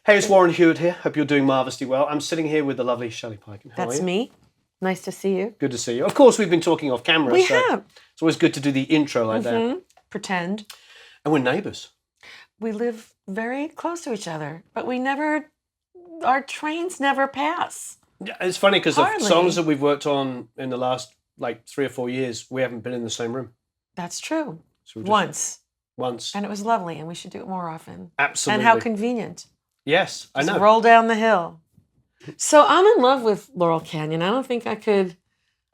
Hey, it's Warren Huart here. Hope you're doing marvellously well. I'm sitting here with the lovely Shelly Peiken. How are That's you? me. Nice to see you. Good to see you. Of course, we've been talking off camera. We so have. It's always good to do the intro like that. Pretend. And we're neighbours. We live very close to each other, but our trains never pass. Yeah, it's funny because the Hardly. songs that we've worked on in the last 3 or 4 years, we haven't been in the same room. That's true. So Once. Once. And it was lovely, and we should do it more often. Absolutely. And how convenient. Yes, I know. Just roll down the hill. So I'm in love with Laurel Canyon. I don't think I could.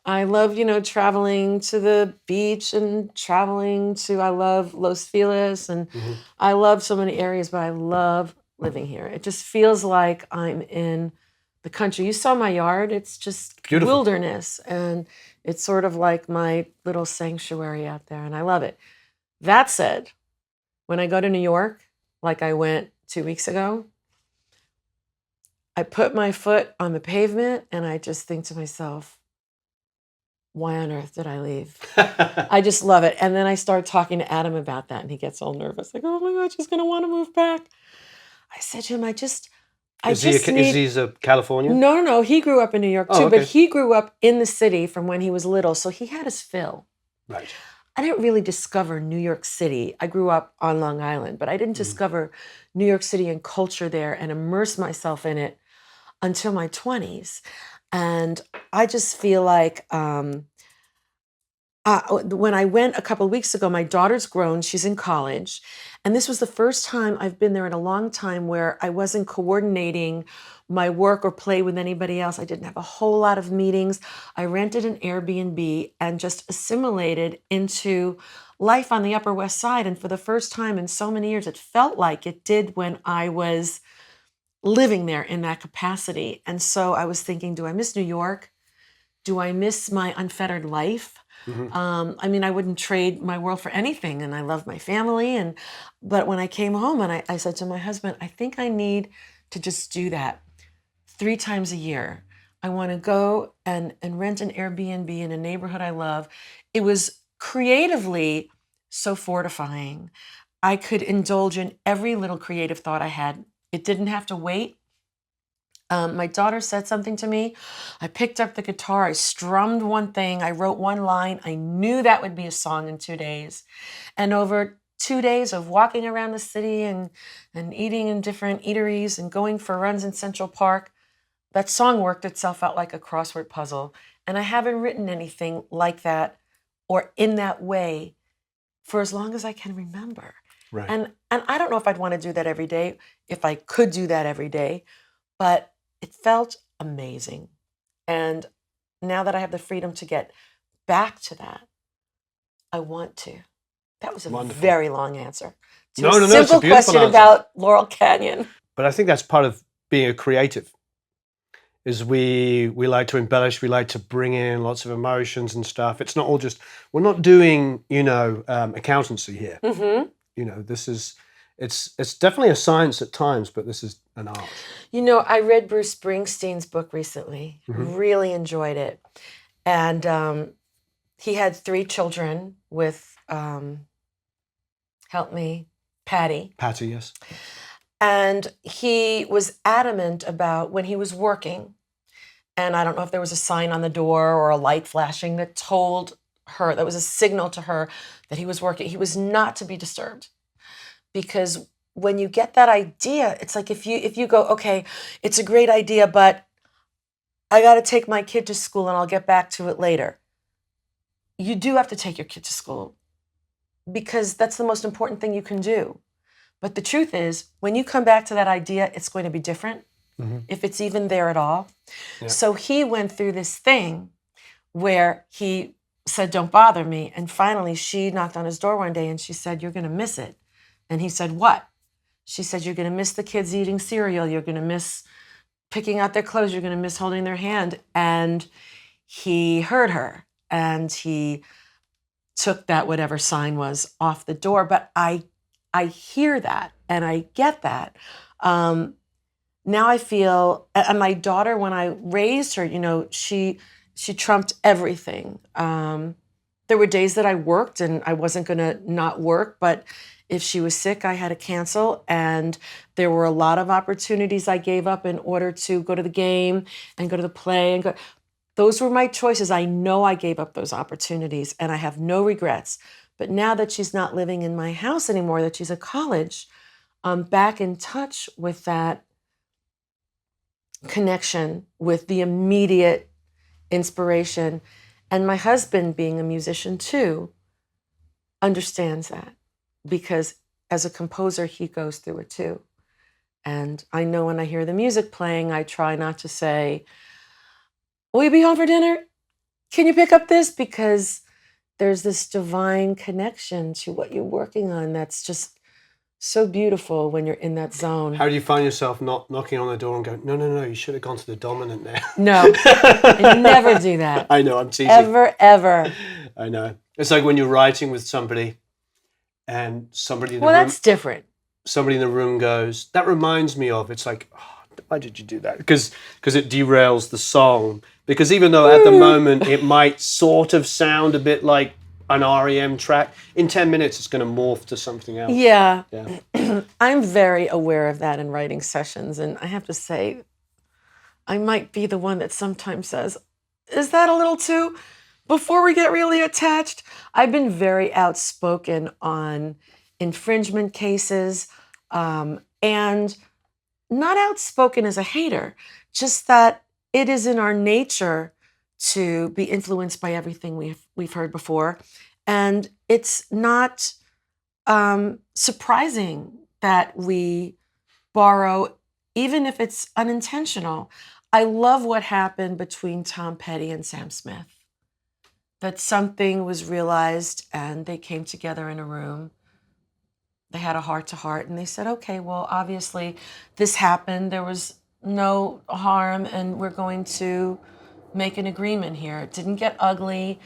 I love, traveling to the beach and I love Los Feliz, and I love so many areas, but I love living here. It just feels like I'm in the country. You saw my yard. It's just Beautiful. Wilderness, and it's sort of like my little sanctuary out there, and I love it. That said, when I go to New York, like I went 2 weeks ago, I put my foot on the pavement and I just think to myself, why on earth did I leave? I just love it. And then I start talking to Adam about that, and he gets all nervous. Like, oh my God, she's going to want to move back. I said to him, Is he a Californian? No. He grew up in New York too, okay. But he grew up in the city from when he was little. So he had his fill. Right. I didn't really discover New York City. I grew up on Long Island, but I didn't discover New York City and culture there and immerse myself in it until my 20s. And I just feel like when I went a couple of weeks ago, my daughter's grown, she's in college. And this was the first time I've been there in a long time where I wasn't coordinating my work or play with anybody else. I didn't have a whole lot of meetings. I rented an Airbnb and just assimilated into life on the Upper West Side. And for the first time in so many years, it felt like it did when I was living there in that capacity. And so I was thinking, do I miss New York? Do I miss my unfettered life? I wouldn't trade my world for anything, and I love my family. But when I came home and I said to my husband, I think I need to just do that 3 times a year. I want to go and rent an Airbnb in a neighborhood I love. It was creatively so fortifying. I could indulge in every little creative thought I had. It didn't have to wait. My daughter said something to me. I picked up the guitar. I strummed one thing. I wrote one line. I knew that would be a song in 2 days. And over 2 days of walking around the city and eating in different eateries and going for runs in Central Park, that song worked itself out like a crossword puzzle. And I haven't written anything like that or in that way for as long as I can remember. Right. And I don't know if I'd want to do that every day, if I could do that every day, but it felt amazing. And now that I have the freedom to get back to that, I want to. That was a very long answer to a simple question about Laurel Canyon. But I think that's part of being a creative, is we like to embellish, we like to bring in lots of emotions and stuff. It's not all just, we're not doing, accountancy here. This is, it's definitely a science at times, but this is an art. I read Bruce Springsteen's book recently. Really enjoyed it. And he had 3 children with, help me, Patty. Patty, yes. And he was adamant about when he was working, and I don't know if there was a sign on the door or a light flashing that told her, that was a signal to her that he was working. He was not to be disturbed. Because when you get that idea, it's like if you go, okay, it's a great idea, but I got to take my kid to school and I'll get back to it later. You do have to take your kid to school because that's the most important thing you can do. But the truth is, when you come back to that idea, it's going to be different, if it's even there at all. Yeah. So he went through this thing where he said, don't bother me. And finally, she knocked on his door one day and she said, you're going to miss it. And he said, what? She said, you're going to miss the kids eating cereal. You're going to miss picking out their clothes. You're going to miss holding their hand. And he heard her and he took that whatever sign was off the door. But I hear that and I get that. Now I feel, and my daughter, when I raised her, she trumped everything. There were days that I worked and I wasn't going to not work, but If she was sick, I had to cancel. And there were a lot of opportunities I gave up in order to go to the game and go to the play and go. Those were my choices. I know I gave up those opportunities and I have no regrets. But now that she's not living in my house anymore, that she's at college, I'm back in touch with that connection, with the immediate inspiration. And my husband, being a musician too, understands that, because as a composer, he goes through it too. And I know when I hear the music playing, I try not to say, will you be home for dinner? Can you pick up this? Because there's this divine connection to what you're working on that's just so beautiful when you're in that zone. How do you find yourself not knocking on the door and going, no, you should have gone to the dominant now? No, I never do that. I know, I'm teasing. Ever. I know. It's like when you're writing with somebody and somebody in the Well, room, that's different. somebody in the room goes, that reminds me of, it's like, oh, why did you do that? Because it derails the song. Because even though at the moment it might sort of sound a bit like an REM track, in 10 minutes it's going to morph to something else. Yeah. Yeah. I'm very aware of that in writing sessions. And I have to say, I might be the one that sometimes says, is that a little too, before we get really attached? I've been very outspoken on infringement cases, and not outspoken as a hater, just that it is in our nature to be influenced by everything we've heard before. And it's not surprising that we borrow, even if it's unintentional. I love what happened between Tom Petty and Sam Smith, that something was realized and they came together in a room. They had a heart-to-heart and they said, okay, well, obviously this happened. There was no harm and we're going to make an agreement here. It didn't get ugly.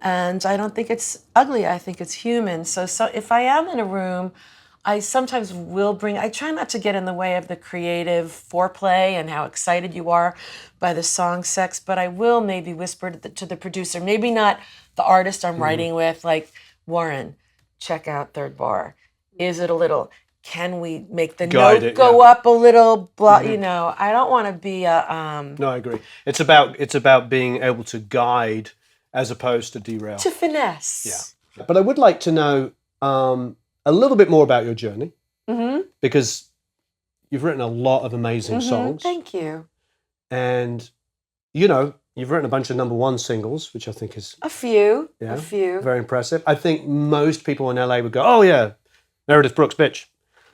And I don't think it's ugly. I think it's human. So if I am in a room, I sometimes will I try not to get in the way of the creative foreplay and how excited you are by the song sex, but I will maybe whisper to the producer, maybe not the artist I'm writing with, like, Warren, check out third bar. Is it a little, can we make the note go up a little, blah, you know, I don't want to be a... No, I agree. It's about being able to guide as opposed to derail. To finesse. Yeah. But I would like to know a little bit more about your journey, because you've written a lot of amazing songs. Thank you. And, you know, you've written a bunch of #1 singles, which I think is... A few. Very impressive. I think most people in LA would go, oh, yeah, Meredith Brooks, bitch.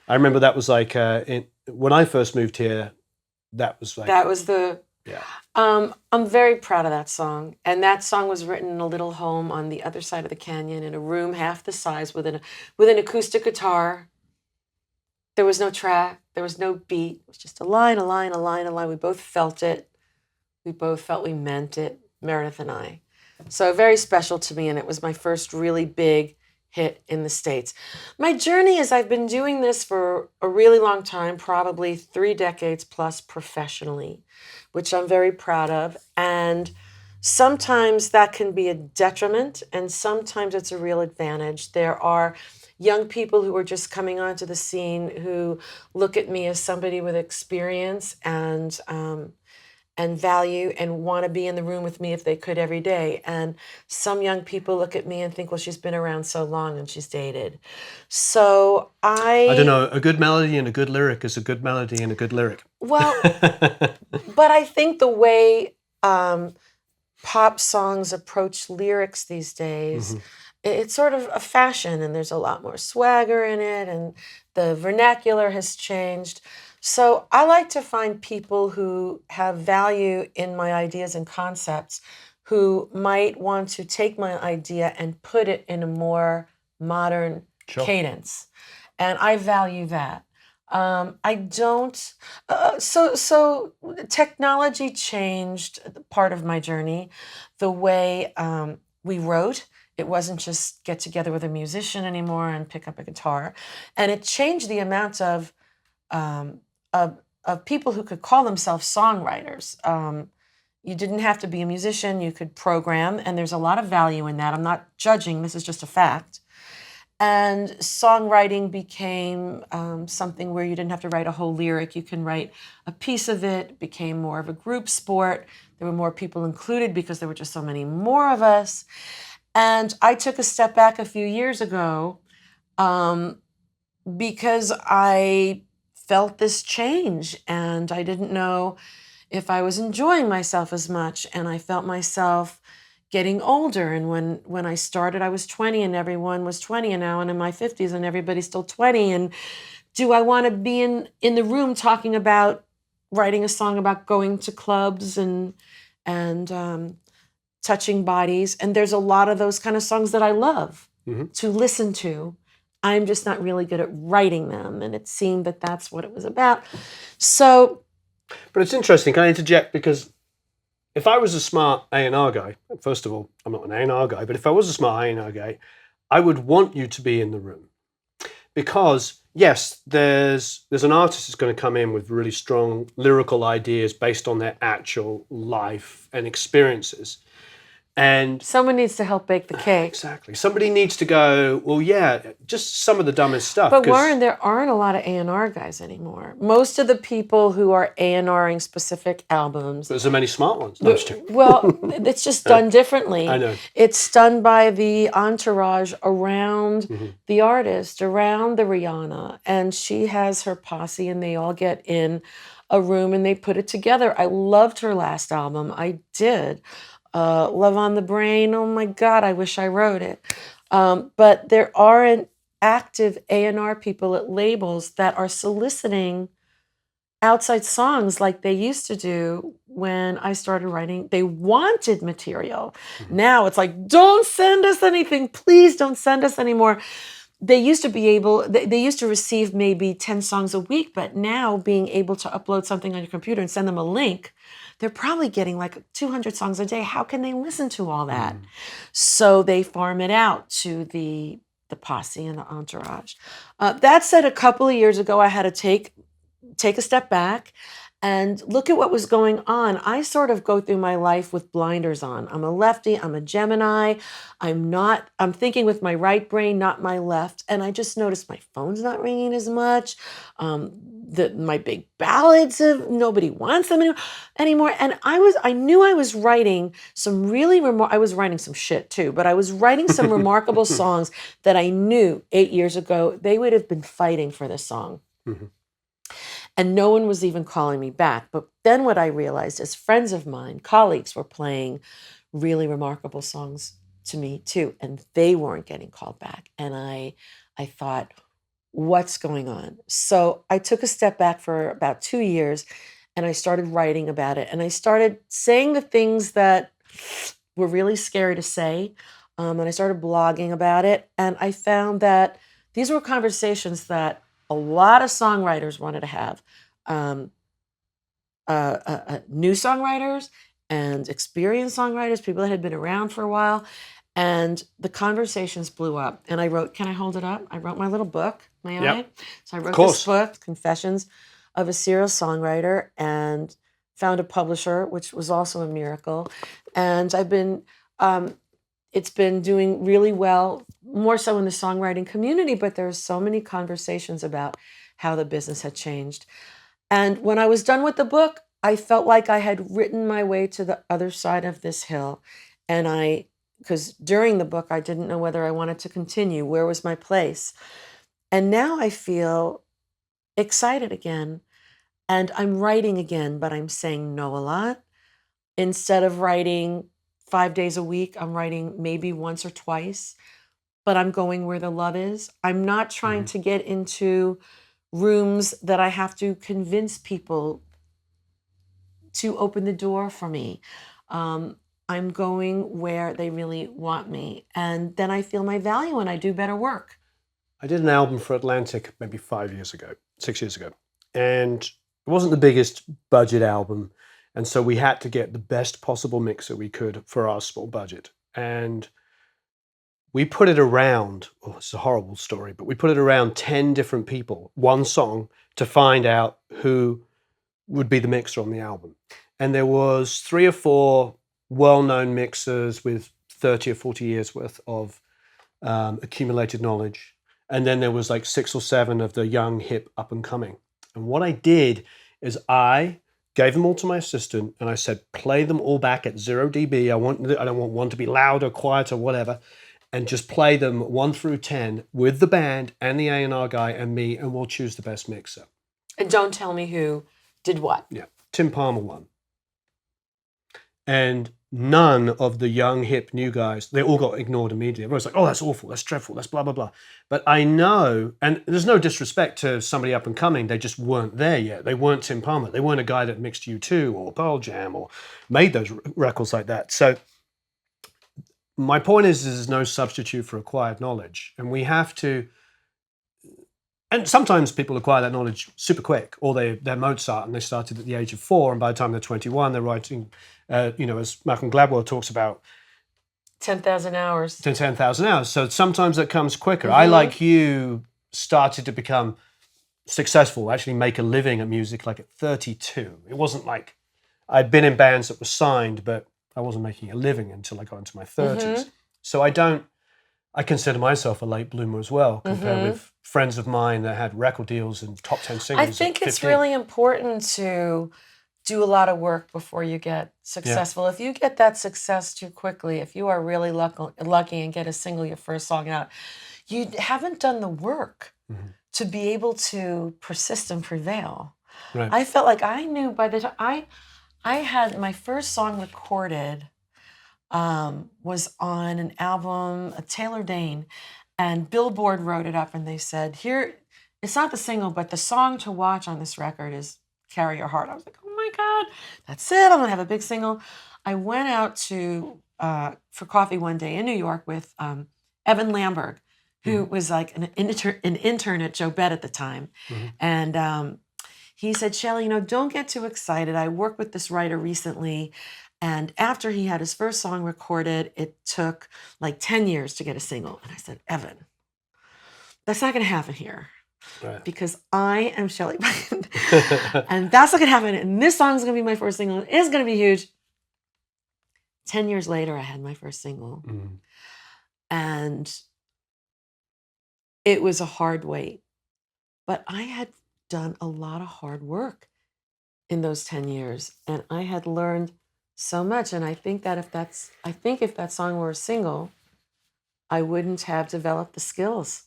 I remember that was like, when I first moved here, that was like... That was the... Yeah. I'm very proud of that song. And that song was written in a little home on the other side of the canyon in a room half the size with an acoustic guitar. There was no track. There was no beat. It was just a line, a line, a line, a line. We both felt it. We both felt we meant it, Meredith and I. So very special to me. And it was my first really big hit in the States. My journey is I've been doing this for a really long time, probably 3 decades plus professionally, which I'm very proud of. And sometimes that can be a detriment and sometimes it's a real advantage. There are young people who are just coming onto the scene who look at me as somebody with experience and value and want to be in the room with me if they could every day. And some young people look at me and think, well, she's been around so long and she's dated. So I don't know, a good melody and a good lyric is a good melody and a good lyric. Well, but I think the way pop songs approach lyrics these days, it's sort of a fashion and there's a lot more swagger in it and the vernacular has changed. So I like to find people who have value in my ideas and concepts, who might want to take my idea and put it in a more modern cadence. And I value that. I don't, so technology changed part of my journey, the way we wrote. It wasn't just get together with a musician anymore and pick up a guitar. And it changed the amount of people who could call themselves songwriters. You didn't have to be a musician, you could program, and there's a lot of value in that. I'm not judging, this is just a fact. And songwriting became something where you didn't have to write a whole lyric. You can write a piece of it. It became more of a group sport. There were more people included because there were just so many more of us. And I took a step back a few years ago because I felt this change and I didn't know if I was enjoying myself as much, and I felt myself getting older. And when I started, I was 20 and everyone was 20, and now I'm in my 50s and everybody's still 20. And do I want to be in the room talking about writing a song about going to clubs and touching bodies? And there's a lot of those kind of songs that I love to listen to. I'm just not really good at writing them, and it seemed that that's what it was about. So, but it's interesting. Can I interject? Because if I was a smart A&R guy, first of all, I'm not an A&R guy, but if I was a smart A&R guy, I would want you to be in the room. Because yes, there's an artist that's going to come in with really strong lyrical ideas based on their actual life and experiences. And someone needs to help bake the cake. Exactly. Somebody needs to go, well, yeah, just some of the dumbest stuff. But Warren, there aren't a lot of A&R guys anymore. Most of the people who are A&Ring specific albums. There's so many smart ones. No, well, it's just done differently. I know. It's done by the entourage around the artist, around the Rihanna. And she has her posse and they all get in a room and they put it together. I loved her last album. I did. Love on the Brain. Oh my God, I wish I wrote it. But there aren't active A&R people at labels that are soliciting outside songs like they used to do when I started writing. They wanted material. Now it's like, don't send us anything. Please don't send us anymore. They used to be able, they used to receive maybe 10 songs a week, but now being able to upload something on your computer and send them a link, they're probably getting like 200 songs a day. How can they listen to all that? So they farm it out to the posse and the entourage. That said, a couple of years ago, I had to take a step back and look at what was going on. I sort of go through my life with blinders on. I'm a lefty, I'm a Gemini. I'm thinking with my right brain, not my left. And I just noticed my phone's not ringing as much. My big ballads, nobody wants them anymore. And I knew I was writing some I was writing some shit too, but I was writing some remarkable songs that I knew 8 years ago, they would have been fighting for this song. And no one was even calling me back. But then what I realized is friends of mine, colleagues, were playing really remarkable songs to me too. And they weren't getting called back. And I thought, what's going on? So I took a step back for about 2 years and I started writing about it. And I started saying the things that were really scary to say. And I started blogging about it. And I found that these were conversations that a lot of songwriters wanted to have, new songwriters and experienced songwriters, people that had been around for a while. And the conversations blew up. And I wrote, can I hold it up? I wrote my little book, may I? So I wrote this book, Confessions of a Serial Songwriter, and found a publisher, which was also a miracle. And I've been, it's been doing really well, more so in the songwriting community, but there's so many conversations about how the business had changed. And when I was done with the book, I felt like I had written my way to the other side of this hill. And because during the book, I didn't know whether I wanted to continue. Where was my place? And now I feel excited again. And I'm writing again, but I'm saying no a lot. Instead of writing 5 days a week, I'm writing maybe once or twice, but I'm going where the love is. I'm not trying to get into rooms that I have to convince people to open the door for me. I'm going where they really want me. And then I feel my value and I do better work. I did an album for Atlantic maybe 6 years ago. And it wasn't the biggest budget album. And so we had to get the best possible mixer we could for our small budget. And we put it around, it's a horrible story, but we put it around 10 different people, one song, to find out who would be the mixer on the album. And there was 3 or 4 well-known mixers with 30 or 40 years worth of accumulated knowledge. And then there was like 6 or 7 of the young, hip, up and coming. And what I did is I gave them all to my assistant and I said, play them all back at 0 dB. I don't want one to be louder, quieter, whatever. And just play them 1 through 10 with the band and the A&R guy and me, and we'll choose the best mixer. And don't tell me who did what. Yeah. Tim Palmer won. And none of the young, hip, new guys, they all got ignored immediately. Everyone's like, oh, that's awful, that's dreadful, that's blah, blah, blah. But I know, and there's no disrespect to somebody up and coming, they just weren't there yet. They weren't Tim Palmer. They weren't a guy that mixed U2 or Pearl Jam or made those records like that. So my point is there's no substitute for acquired knowledge. And we have to, and sometimes people acquire that knowledge super quick, or they're Mozart and they started at the age of 4, and by the time they're 21, they're writing, as Malcolm Gladwell talks about, 10,000 hours. 10,000 hours. So sometimes that comes quicker. I, like you, started to become successful, actually make a living at music like at 32. It wasn't like I'd been in bands that were signed, but I wasn't making a living until I got into my 30s. So I consider myself a late bloomer as well, compared with friends of mine that had record deals and top 10 singles. I think it's really important to do a lot of work before you get successful. If you get that success too quickly, if you are really lucky and get a single, your first song out, you haven't done the work to be able to persist and prevail. Right. I felt like I knew by the time I had my first song recorded was on an album, Taylor Dane, and Billboard wrote it up and they said, here, it's not the single, but the song to watch on this record is Carry Your Heart. I was like, oh my God, that's it. I'm gonna have a big single. I went out for coffee one day in New York with Evan Lamberg, who was like an intern at Joe Bett at the time. And he said, Shelly, don't get too excited. I worked with this writer recently. And after he had his first song recorded, it took like 10 years to get a single. And I said, Evan, that's not going to happen here. Right. Because I am Shelly Peiken. And that's not going to happen. And this song is going to be my first single. It's going to be huge. 10 years later, I had my first single. And it was a hard wait. But I had done a lot of hard work in those 10 years. And I had learned so much. And I think that if that song were a single, I wouldn't have developed the skills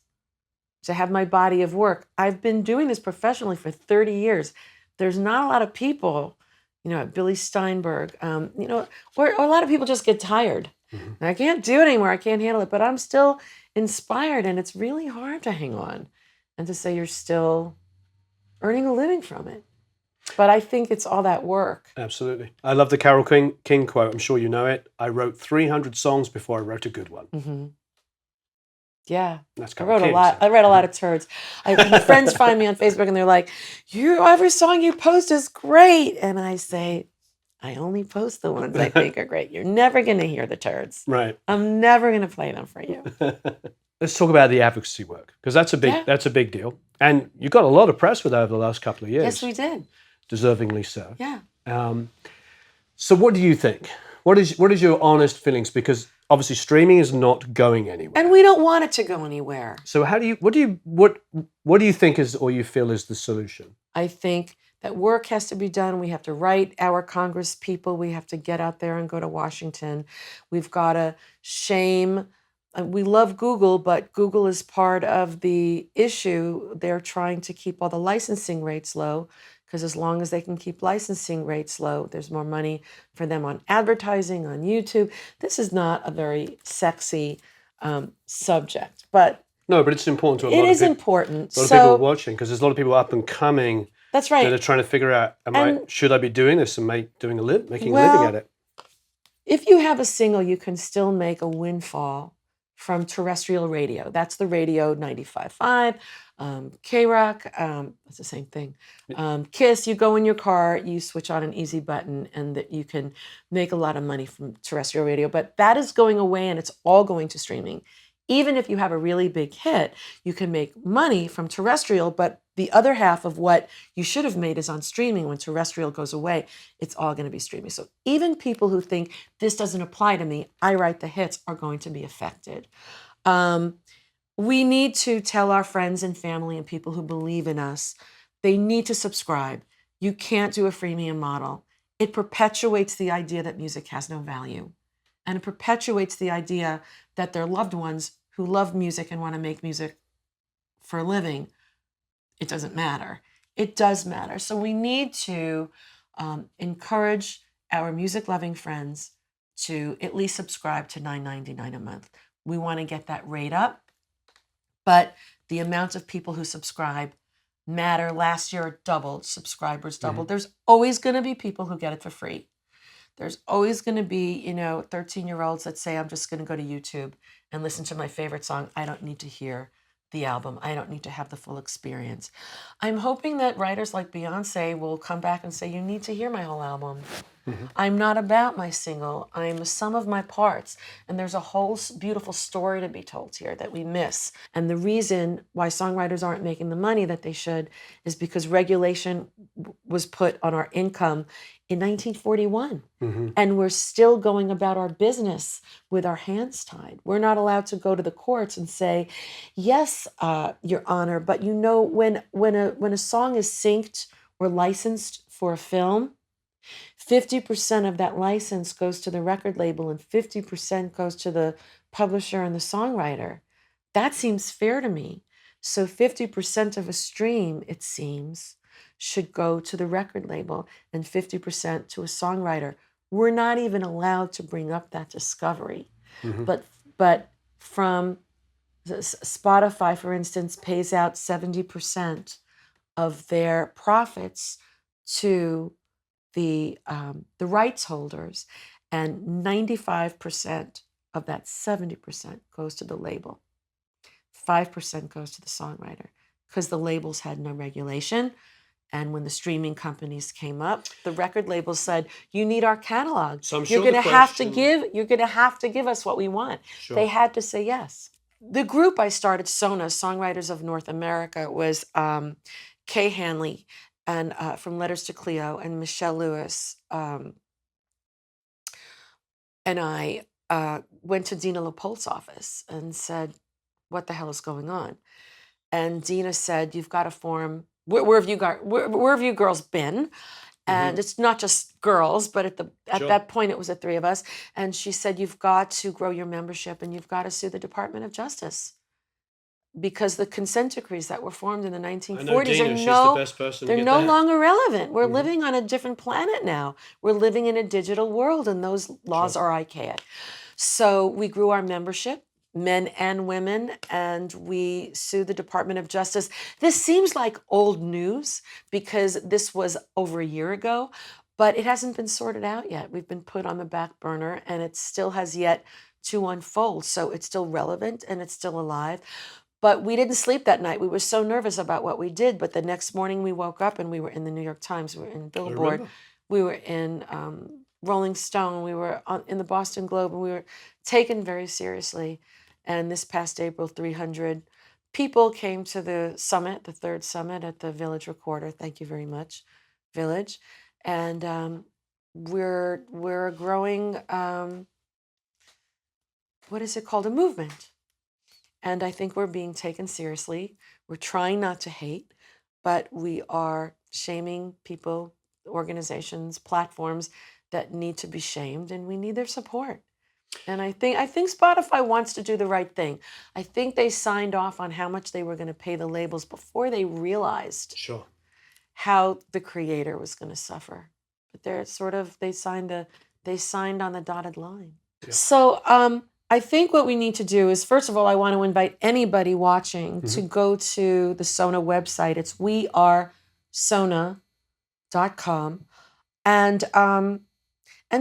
to have my body of work. I've been doing this professionally for 30 years. There's not a lot of people, Billy Steinberg, where a lot of people just get tired. And I can't do it anymore. I can't handle it, but I'm still inspired. And it's really hard to hang on and to say you're still earning a living from it. But I think it's all that work. Absolutely. I love the Carole King quote. I'm sure you know it. I wrote 300 songs before I wrote a good one. Yeah. That's Carole King. I read a lot of turds. My friends find me on Facebook and they're like, every song you post is great. And I say, I only post the ones I think are great. You're never going to hear the turds. Right. I'm never going to play them for you. Let's talk about the advocacy work, because that's a big deal. And you got a lot of press with that over the last couple of years. Yes, we did. Deservingly so. Yeah. So what do you think? What is your honest feelings? Because obviously streaming is not going anywhere. And we don't want it to go anywhere. So what do you think is, or you feel is, the solution? I think that work has to be done. We have to write our Congress people. We have to get out there and go to Washington. We've got to shame. We love Google, but Google is part of the issue. They're trying to keep all the licensing rates low, because as long as they can keep licensing rates low, there's more money for them on advertising, on YouTube. This is not a very sexy subject, but no, but it's important to a lot of people. It is important. A lot of people watching, because there's a lot of people up and coming. That's right. That are trying to figure out, should I be doing this and making a living at it? If you have a single, you can still make a windfall from terrestrial radio. That's the radio 95.5. K-Rock, it's the same thing. KISS, you go in your car, you switch on an easy button, and that you can make a lot of money from terrestrial radio. But that is going away, and it's all going to streaming. Even if you have a really big hit, you can make money from terrestrial, but the other half of what you should have made is on streaming. When terrestrial goes away, it's all going to be streaming. So even people who think this doesn't apply to me, I write the hits, are going to be affected. We need to tell our friends and family and people who believe in us, they need to subscribe. You can't do a freemium model. It perpetuates the idea that music has no value. And it perpetuates the idea that their loved ones who love music and want to make music for a living, it doesn't matter. It does matter. So we need to encourage our music-loving friends to at least subscribe to $9.99 a month. We want to get that rate up, but the amount of people who subscribe matter. Last year it doubled, subscribers doubled. There's always going to be people who get it for free. There's always going to be, 13-year-olds that say, I'm just going to go to YouTube and listen to my favorite song. I don't need to hear the album. I don't need to have the full experience. I'm hoping that writers like Beyonce will come back and say, you need to hear my whole album. I'm not about my single. I'm a sum of my parts. And there's a whole beautiful story to be told here that we miss. And the reason why songwriters aren't making the money that they should is because regulation was put on our income in 1941. And we're still going about our business with our hands tied. We're not allowed to go to the courts and say, yes, Your Honor, but when a song is synced or licensed for a film, 50% of that license goes to the record label and 50% goes to the publisher and the songwriter. That seems fair to me. So 50% of a stream, it seems, should go to the record label and 50% to a songwriter. We're not even allowed to bring up that discovery. But from Spotify, for instance, pays out 70% of their profits to the rights holders, and 95% of that 70% goes to the label. 5% goes to the songwriter because the labels had no regulation. And when the streaming companies came up, the record labels said, you need our catalog. So I'm you're sure going to have to give us what we want. Sure. They had to say yes. The group I started, SONA, Songwriters of North America, was Kay Hanley and from Letters to Cleo, and Michelle Lewis, and I went to Dina LaPolte's office and said, what the hell is going on? And Dina said, you've got to form, where have you girls been? And it's not just girls, but at Sure. that point, it was the three of us. And she said, you've got to grow your membership and you've got to sue the Department of Justice. Because the consent decrees that were formed in the 1940s I know Dina, she's the best person to they're get no that. longer relevant. We're living on a different planet now. We're living in a digital world, and those laws are archaic. So we grew our membership, men and women, and we sued the Department of Justice. This seems like old news because this was over a year ago, but it hasn't been sorted out yet. We've been put on the back burner, and it still has yet to unfold. So it's still relevant and it's still alive. But we didn't sleep that night. We were so nervous about what we did. But the next morning we woke up and we were in the New York Times, we were in Billboard, we were in Rolling Stone, we were in the Boston Globe, and we were taken very seriously. And this past April, 300 people came to the summit, the third summit at the Village Recorder. Thank you very much, Village. And we're growing, what is it called? A movement. And I think we're being taken seriously. We're trying not to hate, but we are shaming people, organizations, platforms that need to be shamed, and we need their support. And I think Spotify wants to do the right thing. I think they signed off on how much they were going to pay the labels before they realized Sure. how the creator was going to suffer. But they signed on the dotted line. Yeah. So I think what we need to do is, first of all, I want to invite anybody watching to go to the SONA website. It's wearesona.com and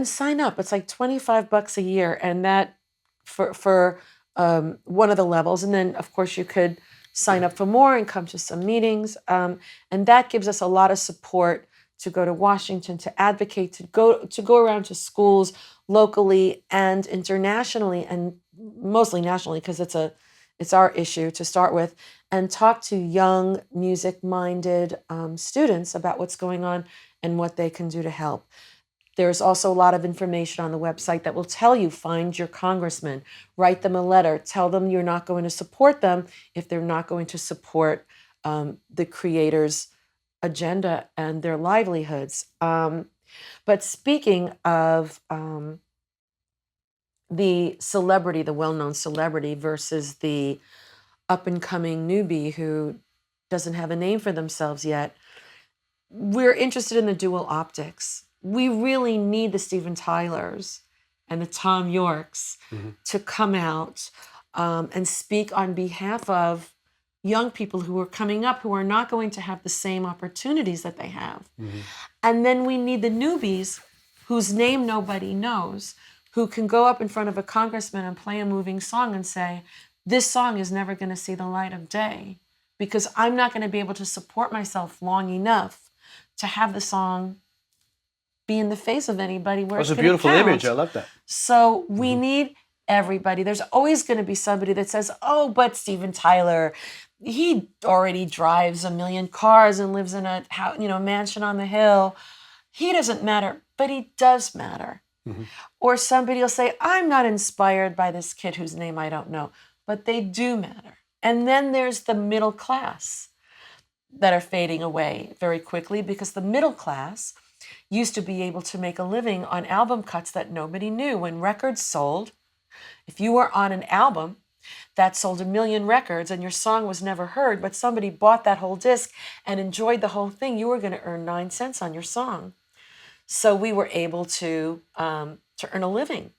sign up. It's like $25 a year, and that for one of the levels. And then, of course, you could sign up for more and come to some meetings. And that gives us a lot of support to go to Washington, to advocate, to go around to schools locally and internationally, and mostly nationally, because it's our issue to start with, and talk to young music-minded students about what's going on and what they can do to help. There's also a lot of information on the website that will tell you, find your congressman, write them a letter, tell them you're not going to support them if they're not going to support the creators' agenda and their livelihoods. But speaking of the celebrity, the well-known celebrity versus the up-and-coming newbie who doesn't have a name for themselves yet, we're interested in the dual optics. We really need the Steven Tylers and the Tom Yorks to come out and speak on behalf of young people who are coming up who are not going to have the same opportunities that they have. And then we need the newbies whose name nobody knows, who can go up in front of a congressman and play a moving song and say, this song is never going to see the light of day because I'm not going to be able to support myself long enough to have the song be in the face of anybody where That's it's a going to beautiful count. image. I love that. So we need everybody. There's always going to be somebody that says, oh, but Steven Tyler, he already drives 1 million cars and lives in a mansion on the hill. He doesn't matter, but he does matter. Or somebody will say, I'm not inspired by this kid whose name I don't know, but they do matter. And then there's the middle class that are fading away very quickly because the middle class used to be able to make a living on album cuts that nobody knew. When records sold, if you were on an album that sold 1 million records and your song was never heard, but somebody bought that whole disc and enjoyed the whole thing, you were going to earn 9 cents on your song. So we were able to earn a living.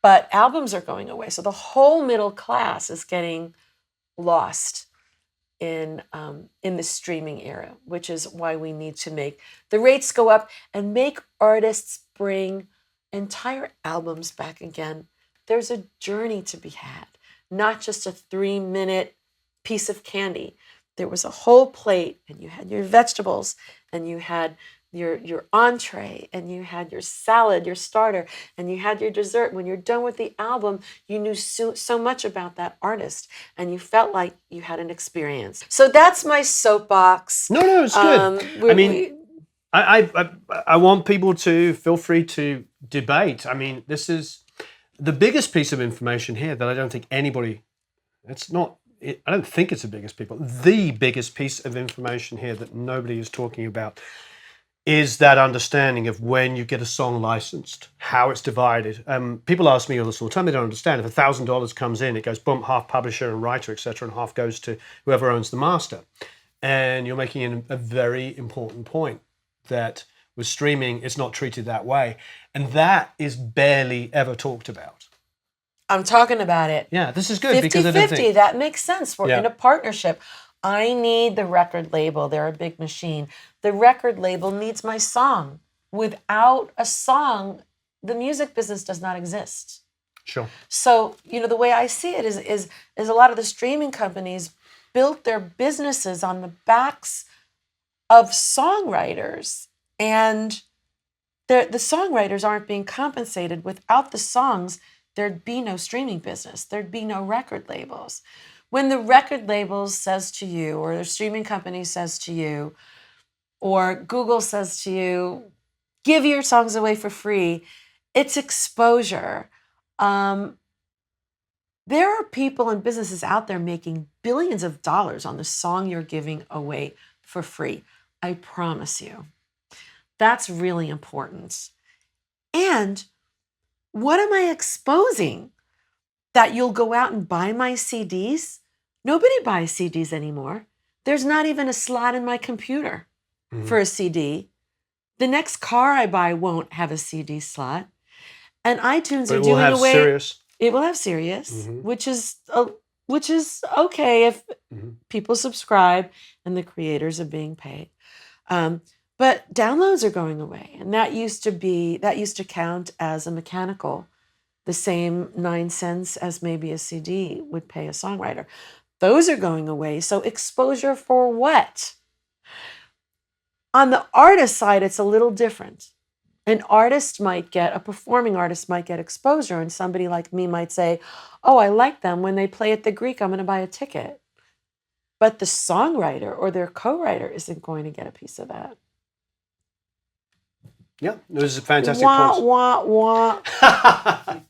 But albums are going away. So the whole middle class is getting lost in the streaming era, which is why we need to make the rates go up and make artists bring entire albums back again. There's a journey to be had, not just a 3-minute piece of candy. There was a whole plate, and you had your vegetables, and you had your entree, and you had your salad, your starter, and you had your dessert. When you're done with the album, you knew so much about that artist, and you felt like you had an experience. So that's my soapbox. No, it's good. I want people to feel free to debate. I mean, this is the biggest piece of information here that I don't think anybody, I don't think it's the biggest people. The biggest piece of information here that nobody is talking about is that understanding of when you get a song licensed, how it's divided. People ask me all this all the time, they don't understand. If $1,000 comes in, it goes boom, half publisher and writer, etc., and half goes to whoever owns the master. And you're making a very important point that with streaming, it's not treated that way. And that is barely ever talked about. I'm talking about it. Yeah, this is good because I don't 50-50, think... that makes sense. We're in a partnership. I need the record label. They're a big machine. The record label needs my song. Without a song, the music business does not exist. Sure. So, the way I see it is a lot of the streaming companies built their businesses on the backs of songwriters, and the songwriters aren't being compensated. Without the songs, there'd be no streaming business. There'd be no record labels. When the record label says to you, or the streaming company says to you, or Google says to you, give your songs away for free, it's exposure. There are people and businesses out there making billions of dollars on the song you're giving away for free. I promise you. That's really important. And what am I exposing? That you'll go out and buy my CDs? Nobody buys CDs anymore. There's not even a slot in my computer for a CD. The next car I buy won't have a CD slot. And iTunes are doing away. Sirius. It will have Sirius, which is okay if people subscribe and the creators are being paid. But downloads are going away, and that used to count as a mechanical, the same 9 cents as maybe a CD would pay a songwriter. Those are going away. So exposure for what? On the artist side, it's a little different. A performing artist might get exposure, and somebody like me might say, oh, I like them. When they play at the Greek, I'm going to buy a ticket. But the songwriter or their co-writer isn't going to get a piece of that. Yeah, those are fantastic Wah, points. wah, wah.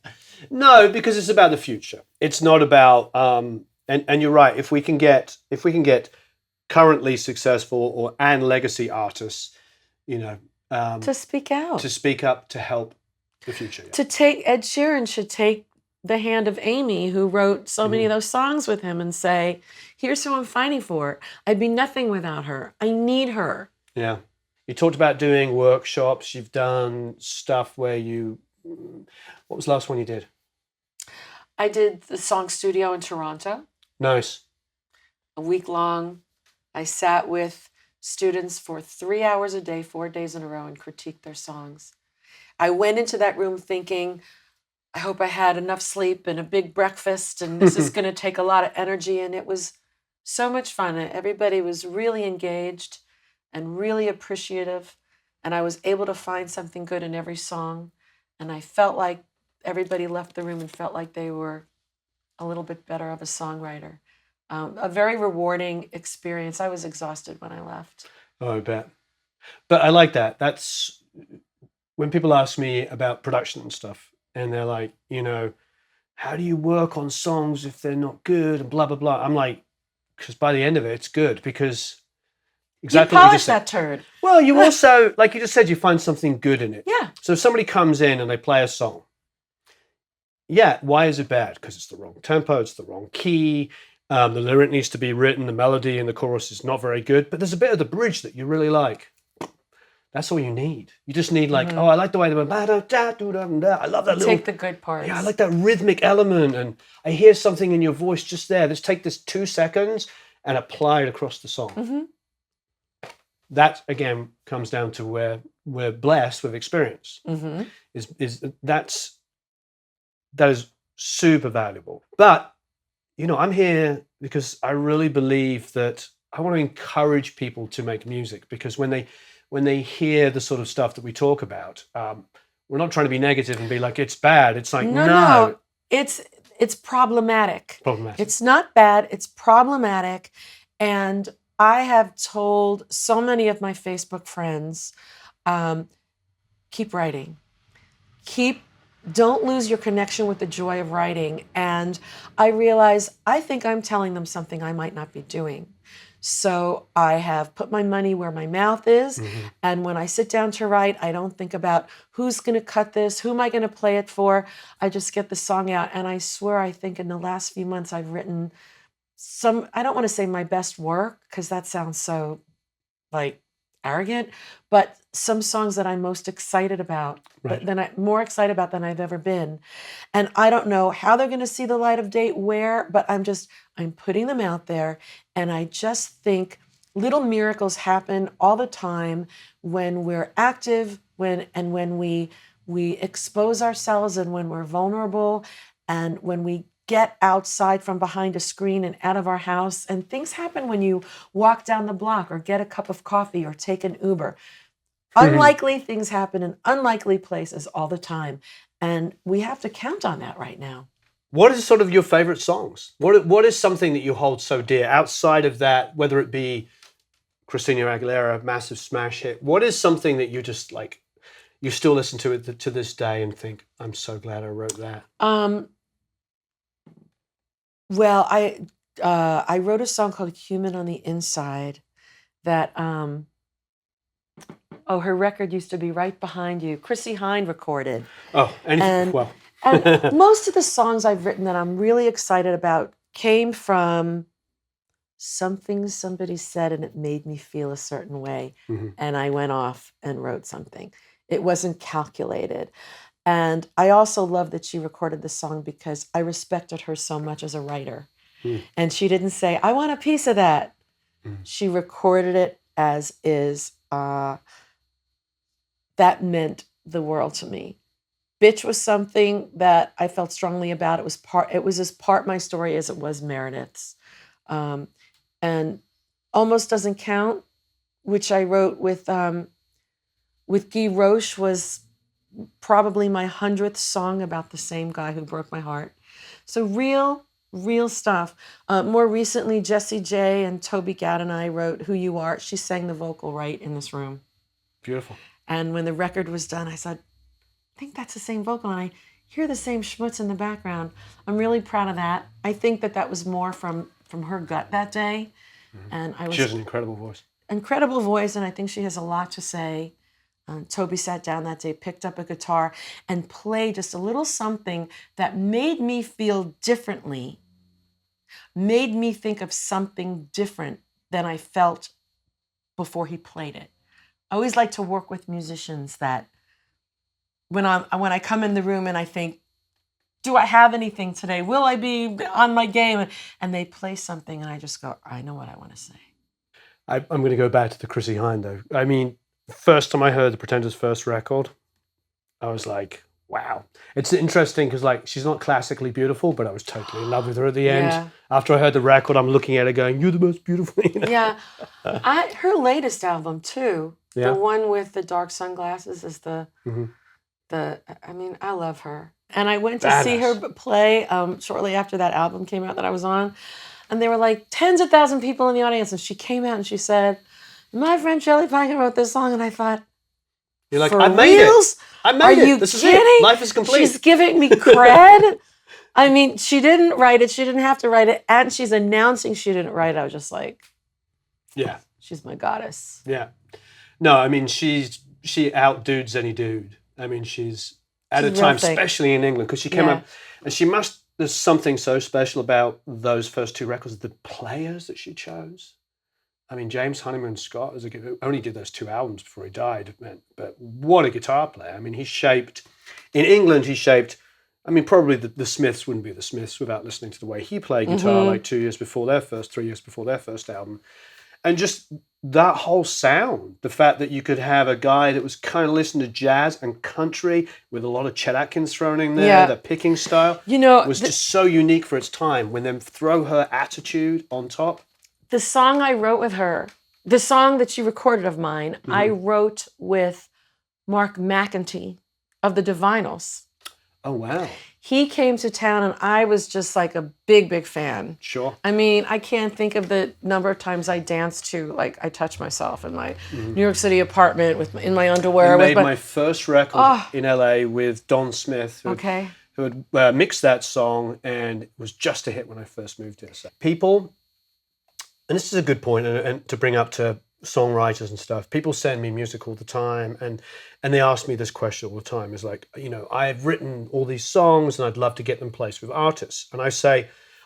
No, because it's about the future. It's not about and you're right. If we can get currently successful and legacy artists, you know, To speak out. to speak up to help the future. Yeah. To take Ed Sheeran should take the hand of Amy, who wrote so many of those songs with him, and say, here's who I'm fighting for. I'd be nothing without her. I need her. Yeah. You talked about doing workshops. You've done stuff where what was the last one you did? I did the Song Studio in Toronto, Nice. a week long. I sat with students for 3 hours a day, 4 days in a row, and critiqued their songs. I went into that room thinking, I hope I had enough sleep and a big breakfast, and this is going to take a lot of energy. And it was so much fun. Everybody was really engaged and really appreciative. And I was able to find something good in every song. And I felt like everybody left the room and felt like they were a little bit better of a songwriter. A very rewarding experience. I was exhausted when I left. Oh, I bet. But I like that. That's when people ask me about production and stuff, and they're like, how do you work on songs if they're not good and blah, blah, blah. I'm like, because by the end of it, it's good because exactly You what you polish just said. that turd. Well, you also, like you just said, you find something good in it. Yeah. So if somebody comes in and they play a song, yeah, why is it bad? Because it's the wrong tempo, it's the wrong key, the lyric needs to be written, the melody in the chorus is not very good, but there's a bit of the bridge that you really like. That's all you need. You just need I like the way they went, I love that little... Take the good parts. Yeah, I like that rhythmic element, and I hear something in your voice just there. Let's take this 2 seconds and apply it across the song. Mm-hmm. That, again, comes down to where we're blessed with experience. Mm-hmm. That is super valuable. But, I'm here because I really believe that I want to encourage people to make music, because when they hear the sort of stuff that we talk about, we're not trying to be negative and be like, it's bad. It's like, no. It's problematic. Problematic. It's not bad. It's problematic. And I have told so many of my Facebook friends, keep writing. Don't lose your connection with the joy of writing. And I realize I think I'm telling them something I might not be doing. So I have put my money where my mouth is. Mm-hmm. And when I sit down to write, I don't think about who's going to cut this, who am I going to play it for. I just get the song out. And I swear, I think in the last few months, I've written I don't want to say my best work, because that sounds so arrogant, but some songs that I'm most excited about, right. More excited about than I've ever been. And I don't know how they're going to see the light of day, where, but I'm putting them out there. And I just think little miracles happen all the time when we're active, when we expose ourselves, and when we're vulnerable, and when we get outside from behind a screen and out of our house. And things happen when you walk down the block or get a cup of coffee or take an Uber. Unlikely things happen in unlikely places all the time. And we have to count on that right now. What is sort of your favorite songs? What is something that you hold so dear outside of that, whether it be Christina Aguilera, massive smash hit? What is something that you just you still listen to it to this day and think, I'm so glad I wrote that? Well, I wrote a song called Human on the Inside that, her record used to be right behind you. Chrissie Hynde recorded. Oh, anything, well. And most of the songs I've written that I'm really excited about came from something somebody said and it made me feel a certain way. Mm-hmm. And I went off and wrote something. It wasn't calculated. And I also love that she recorded the song because I respected her so much as a writer. Mm. And she didn't say, I want a piece of that. Mm. She recorded it as is. That meant the world to me. Bitch was something that I felt strongly about. It was as part my story as it was Meredith's. And Almost Doesn't Count, which I wrote with Guy Roche, was probably my 100th song about the same guy who broke my heart. So real stuff. More recently, Jessie J and Toby Gadd and I wrote Who You Are. She sang the vocal right in this room. Beautiful. And when the record was done, I said, I think that's the same vocal. And I hear the same schmutz in the background. I'm really proud of that. I think that was more from her gut that day. And I was She has an incredible voice. Incredible voice, and I think she has a lot to say. Toby sat down that day, picked up a guitar, and played just a little something that made me feel differently, made me think of something different than I felt before he played it. I always like to work with musicians that when I come in the room and I think, do I have anything today? Will I be on my game? And they play something and I just go, I know what I want to say. I'm going to go back to the Chrissie Hynde though. I mean, first time I heard the Pretenders' first record, I was like, wow. It's interesting because like she's not classically beautiful, but I was totally in love with her at the end. Yeah. After I heard the record, I'm looking at her going, you're the most beautiful. You know? Yeah. Her latest album too, Yeah. the one with the dark sunglasses is I mean, I love her. And I went to see her play shortly after that album came out that I was on. And there were like tens of thousands of people in the audience. And she came out and she said, my friend Shelly Peiken wrote this song. And I thought, you're like, for I made reals? it. I made Are it. you This kidding? is it. Life is complete. She's giving me cred. I mean, she didn't write it. She didn't have to write it. And she's announcing she didn't write it. I was just like, yeah. She's my goddess. Yeah. No, I mean, she outdudes any dude. I mean, she's at a time, especially in England, because she came up and there's something so special about those first two records, the players that she chose. I mean, James Honeyman Scott only did those two albums before he died, but what a guitar player. I mean, in England, I mean, probably the Smiths wouldn't be the Smiths without listening to the way he played guitar like 3 years before their first album. And just that whole sound, the fact that you could have a guy that was kind of listening to jazz and country with a lot of Chet Atkins thrown in there, the picking style, was just so unique for its time. When then throw her attitude on top. The song I wrote with her, the song that she recorded of mine, I wrote with Mark McEntee of the Divinyls. Oh, wow. He came to town and I was just like a big, big fan. Sure. I mean, I can't think of the number of times I danced to, like, I touched myself in my New York City apartment in my underwear. I made my first record in LA with Don Smith, who had mixed that song, and it was just a hit when I first moved here. So people, and this is a good point, and to bring up to songwriters and stuff, people send me music all the time, and they ask me this question all the time. It's like, I've written all these songs and I'd love to get them placed with artists. And I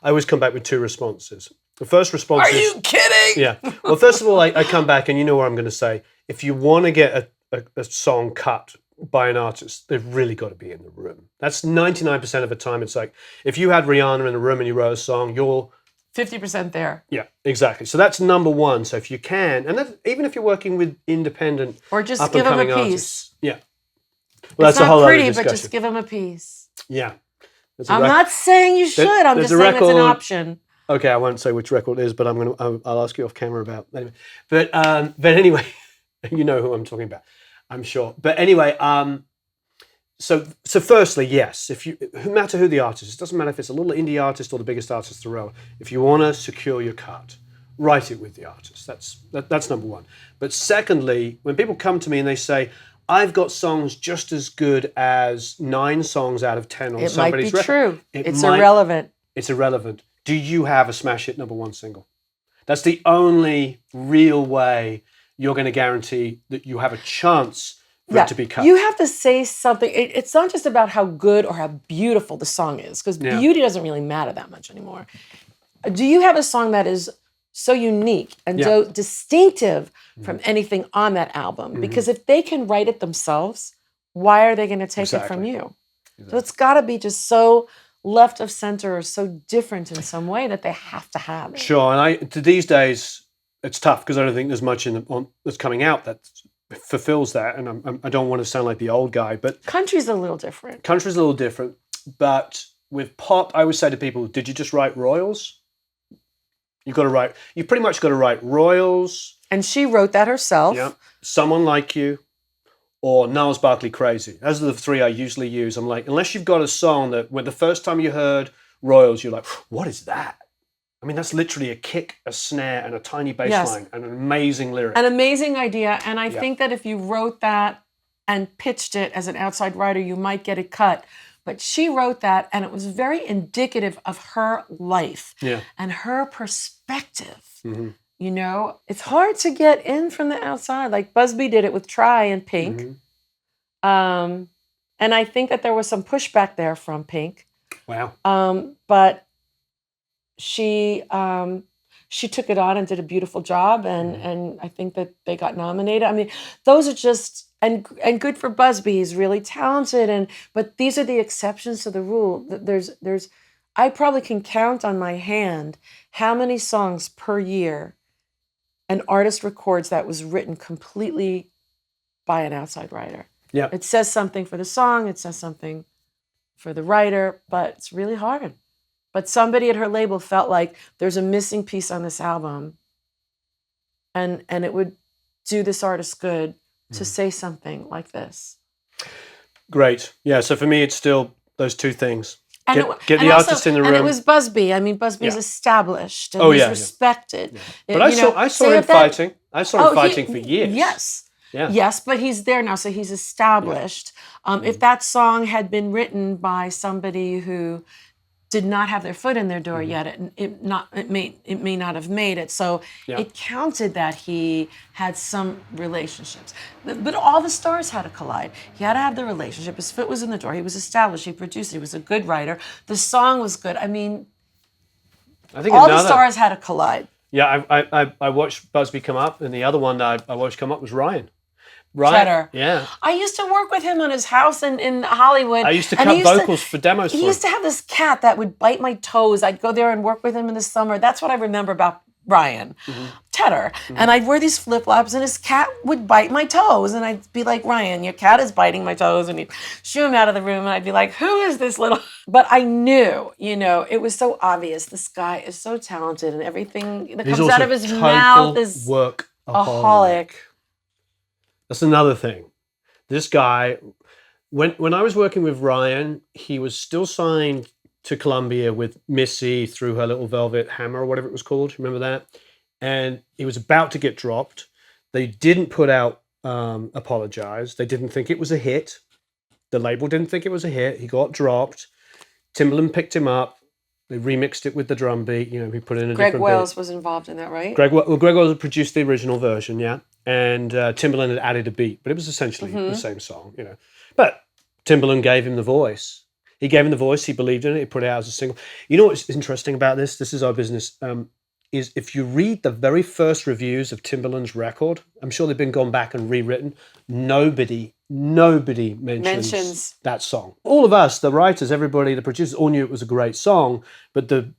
always come back with two responses. The first response is... Are you kidding? Yeah. Well, first of all, I come back and you know what I'm going to say. If you want to get a song cut by an artist, they've really got to be in the room. That's 99% of the time. It's like, if you had Rihanna in the room and you wrote a song, you're 50% there. Yeah, exactly. So that's number one. So if you can, and even if you're working with independent or just give them a piece. Artists, yeah. Well, it's that's a whole not pretty, other discussion. but just give them a piece. Yeah. I'm not saying you should. I'm just saying it's an option. Okay, I won't say which record it is, but I'll ask you off camera about anyway. But anyway, you know who I'm talking about, I'm sure. But anyway, So firstly, yes, no matter who the artist is, it doesn't matter if it's a little indie artist or the biggest artist in the world, if you want to secure your cut, write it with the artist. That's number one. But secondly, when people come to me and they say, I've got songs just as good as 9 songs out of 10 on somebody's record. It might be true. It's irrelevant. It's irrelevant. Do you have a smash hit number 1 single? That's the only real way you're going to guarantee that you have a chance for it to be cut. You have to say something. It's not just about how good or how beautiful the song is, because beauty doesn't really matter that much anymore. Do you have a song that is so unique and so distinctive from anything on that album? Because if they can write it themselves, why are they going to take it from you? So it's got to be just so left of center or so different in some way that they have to have it. Sure, and these days it's tough because I don't think there's much that's coming out that fulfills that, and I don't want to sound like the old guy, but country's a little different. Country's a little different, but with pop, I always say to people, did you just write Royals? You pretty much got to write Royals. And she wrote that herself. Yeah. Someone Like You, or Gnarls Barkley Crazy. Those are the 3 I usually use. I'm like, unless you've got a song that when the first time you heard Royals, you're like, what is that? I mean, that's literally a kick, a snare, and a tiny bass Yes. line, and an amazing lyric. An amazing idea. And I Yeah. think that if you wrote that and pitched it as an outside writer, you might get it cut. But she wrote that, and it was very indicative of her life Yeah. and her perspective. Mm-hmm. You know, it's hard to get in from the outside. Like Busby did it with Try and Pink. Mm-hmm. And I think that there was some pushback there from Pink. Wow. But she took it on and did a beautiful job, and I think that they got nominated. I mean, those are just and good for Busby. He's really talented, but these are the exceptions to the rule. There's I probably can count on my hand how many songs per year an artist records that was written completely by an outside writer. Yeah. It says something for the song, it says something for the writer, but it's really hard. But somebody at her label felt like there's a missing piece on this album, and it would do this artist good to say something like this. Great. Yeah, so for me, it's still those two things. And Get the artist in the room. And it was Busby. I mean, Busby's established and he's respected. Yeah. But I saw him fighting. I saw him fighting for years. Yes. Yeah. Yes, but he's there now, so he's established. If that song had been written by somebody who did not have their foot in their door yet, it may not have made it. So it counted that he had some relationships. But all the stars had to collide. He had to have the relationship. His foot was in the door. He was established. He produced it. He was a good writer. The song was good. I mean, I think all the stars had to collide. Yeah, I watched Busby come up, and the other one that I watched come up was Ryan. Cheddar. Yeah. I used to work with him on his house in Hollywood. I used to cut vocals for demos for him. He used to have this cat that would bite my toes. I'd go there and work with him in the summer. That's what I remember about Ryan. Cheddar. And I'd wear these flip-flops, and his cat would bite my toes. And I'd be like, Ryan, your cat is biting my toes. And he'd shoo him out of the room. And I'd be like, who is this little... But I knew, it was so obvious. This guy is so talented, and everything that comes out of his mouth is workaholic. That's another thing. This guy, when I was working with Ryan, he was still signed to Columbia with Missy through her little Velvet Hammer or whatever it was called. Remember that? And he was about to get dropped. They didn't put out Apologize. They didn't think it was a hit. The label didn't think it was a hit. He got dropped. Timbaland picked him up. They remixed it with the drum beat. He put in a different beat. Greg Wells was involved in that, right? Greg Wells produced the original version, yeah. And Timbaland had added a beat, but it was essentially the same song, But Timbaland gave him the voice. He gave him the voice. He believed in it. He put it out as a single. You know what's interesting about this? This is our business. Is if you read the very first reviews of Timbaland's record, I'm sure they've been gone back and rewritten. Nobody mentions that song. All of us, the writers, everybody, the producers, all knew it was a great song, but the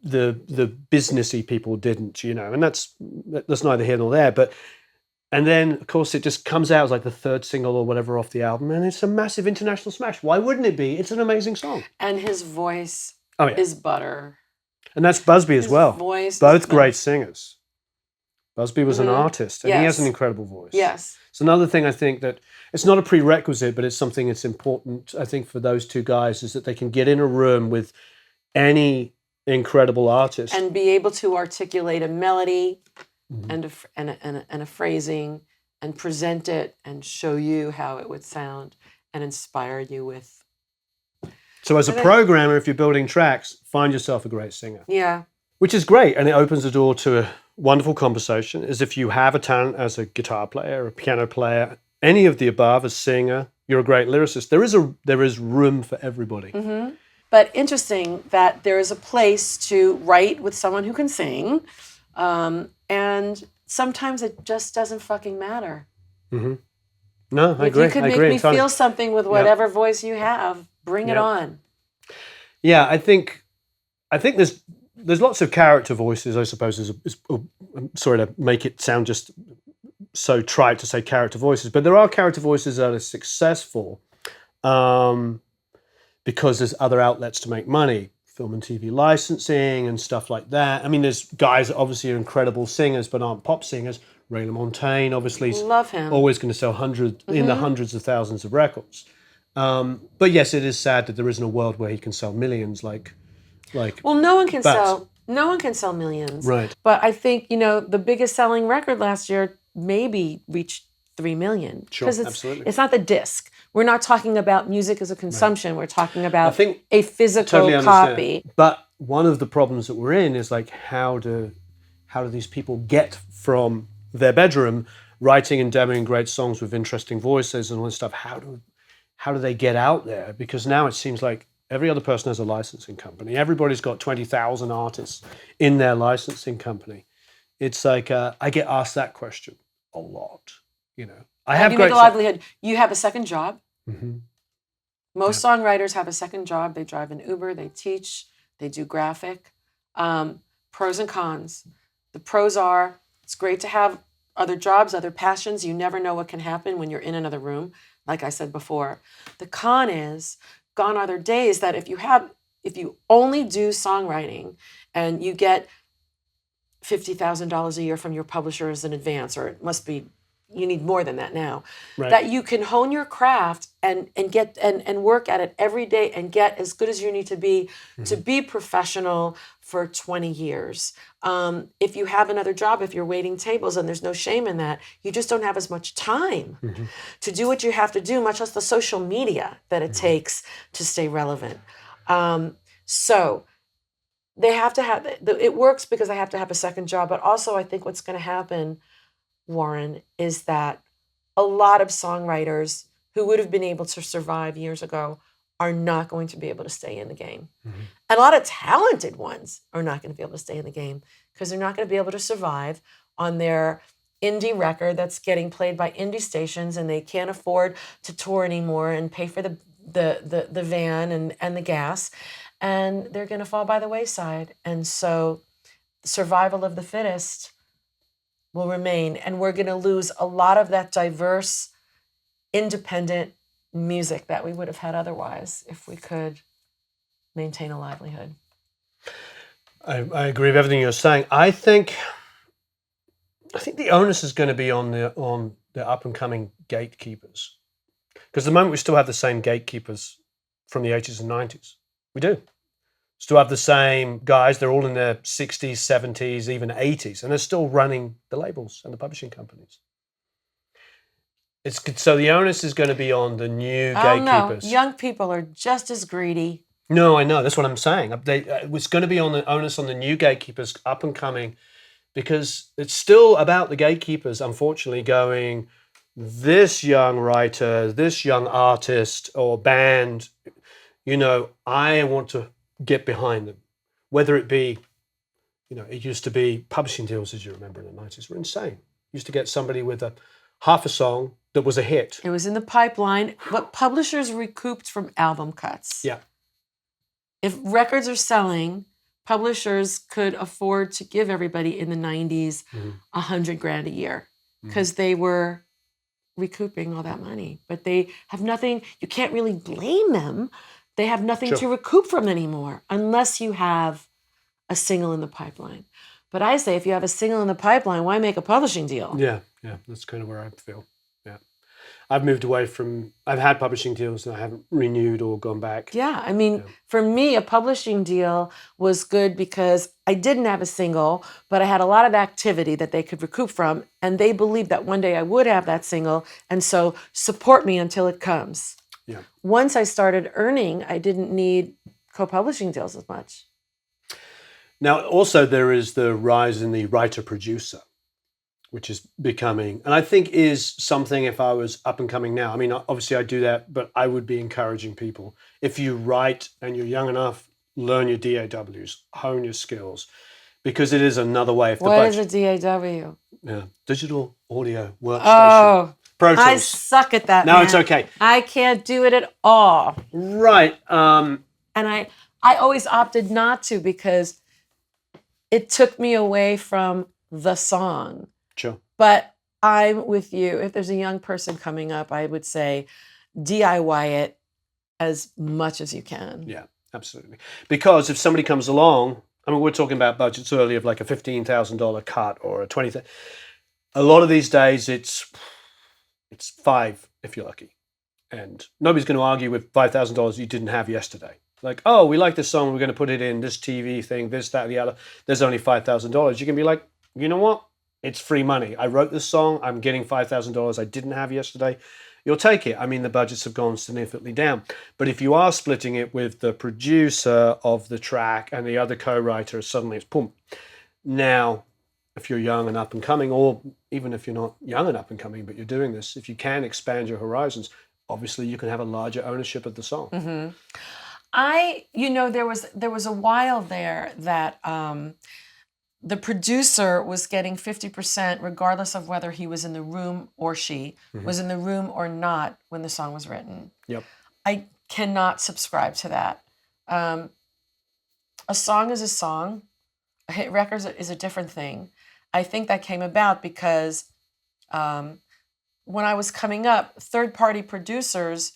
businessy people didn't, And that's neither here nor there. And then, of course, it just comes out as like the third single or whatever off the album, and it's a massive international smash. Why wouldn't it be? It's an amazing song. And his voice is butter. And that's Busby as well. Both great singers. Busby was an artist, and he has an incredible voice. Yes. It's another thing I think that it's not a prerequisite, but it's something that's important, I think, for those two guys, is that they can get in a room with any incredible artist. And be able to articulate a melody and a phrasing and present it and show you how it would sound and inspire you with. So as a programmer, if you're building tracks, find yourself a great singer. Yeah. Which is great, and it opens the door to a wonderful conversation, as if you have a talent as a guitar player, a piano player, any of the above, a singer, you're a great lyricist. There is room for everybody. But interesting that there is a place to write with someone who can sing, and sometimes it just doesn't fucking matter. No, I agree. If you could make me feel something with whatever voice you have, bring it on. Yeah, I think there's lots of character voices, I suppose. I'm sorry to make it sound just so trite to say character voices, but there are character voices that are successful because there's other outlets to make money, film and TV licensing and stuff like that. I mean, there's guys that obviously are incredible singers but aren't pop singers. Ray LaMontagne, obviously, love him. Always going to sell in the hundreds of thousands of records. But yes, it is sad that there isn't a world where he can sell millions like well, no one can sell No one can sell millions. Right. But I think, the biggest selling record last year maybe reached 3 million. Sure, Because absolutely. it's not the disc. We're not talking about music as a consumption. We're talking about a physical totally understand. copy. But one of the problems that we're in is like, how do these people get from their bedroom writing and demoing great songs with interesting voices and all this stuff? How do they get out there? Because now it seems like every other person has a licensing company. Everybody's got 20,000 artists in their licensing company. It's like I get asked that question a lot. I have you great make a livelihood. You have a second job. Mm-hmm. Most songwriters have a second job. They drive an Uber, they teach, they do graphic. Pros and cons. The pros are, it's great to have other jobs, other passions. You never know what can happen when you're in another room, like I said before. The con is, gone are there days that if you only do songwriting and you get $50,000 a year from your publisher as an advance, or it must be, you need more than that now, Right. that you can hone your craft and get and work at it every day and get as good as you need to be professional for 20 years. If you have another job, if you're waiting tables, and there's no shame in that, you just don't have as much time to do what you have to do, much less the social media that it takes to stay relevant. So they have to have, it works because they have to have a second job, but also I think what's going to happen, Warren, is that a lot of songwriters who would have been able to survive years ago are not going to be able to stay in the game. And a lot of talented ones are not going to be able to stay in the game because they're not going to be able to survive on their indie record that's getting played by indie stations, and they can't afford to tour anymore and pay for the van and the gas, and they're going to fall by the wayside. And so the survival of the fittest will remain, and we're going to lose a lot of that diverse, independent music that we would have had otherwise if we could maintain a livelihood. I agree with everything you're saying. I think the onus is going to be on the up and coming gatekeepers, because at the moment we still have the same gatekeepers from the 80s and 90s. We do. Still have the same guys. They're all in their 60s, 70s, even 80s, and they're still running the labels and the publishing companies. So the onus is going to be on the new gatekeepers. No, young people are just as greedy. No, I know. That's what I'm saying. It's going to be on the onus on the new gatekeepers, up and coming, because it's still about the gatekeepers, unfortunately, going, this young writer, this young artist or band, I want to get behind them. Whether it be, it used to be publishing deals, as you remember, in the 90s were insane. You used to get somebody with half a song that was a hit. It was in the pipeline, but publishers recouped from album cuts. Yeah. If records are selling, publishers could afford to give everybody in the 90s $100,000 a year because they were recouping all that money. But they have nothing, you can't really blame them. They have nothing to recoup from anymore unless you have a single in the pipeline. But I say, if you have a single in the pipeline, why make a publishing deal? Yeah, that's kind of where I feel. Yeah. I've moved away from, I've had publishing deals and I haven't renewed or gone back. Yeah, I mean, for me, a publishing deal was good because I didn't have a single, but I had a lot of activity that they could recoup from, and they believed that one day I would have that single, and so support me until it comes. Yeah. Once I started earning, I didn't need co-publishing deals as much. Now, also there is the rise in the writer-producer, which is becoming, and I think is something, if I was up and coming now, I mean, obviously I do that, but I would be encouraging people. If you write and you're young enough, learn your DAWs, hone your skills, because it is another way. What is a DAW? Yeah, digital audio workstation. Oh, Pro Tools. I suck at that. No, man. it's okay. I can't do it at all. Right. And I always opted not to because it took me away from the song. Sure. But I'm with you. If there's a young person coming up, I would say DIY it as much as you can. Yeah, absolutely. Because if somebody comes along, I mean, we're talking about budgets earlier of like a $15,000 cut or a $20,000. A lot of these days, it's $5,000 if you're lucky, and nobody's going to argue with $5,000 you didn't have yesterday. Like, oh, we like this song, we're going to put it in this TV thing, this, that, the other. There's only $5,000. You can be like, you know what? It's free money. I wrote this song. I'm getting $5,000 I didn't have yesterday. You'll take it. I mean, the budgets have gone significantly down. But if you are splitting it with the producer of the track and the other co-writer, suddenly it's boom. Now, if you're young and up and coming, or even if you're not young and up and coming, but you're doing this, if you can expand your horizons, obviously you can have a larger ownership of the song. Mm-hmm. There was a while there that the producer was getting 50% regardless of whether he was in the room or she was in the room or not when the song was written. Yep. I cannot subscribe to that. A song is a song. A hit record is a different thing. I think that came about because when I was coming up, third-party producers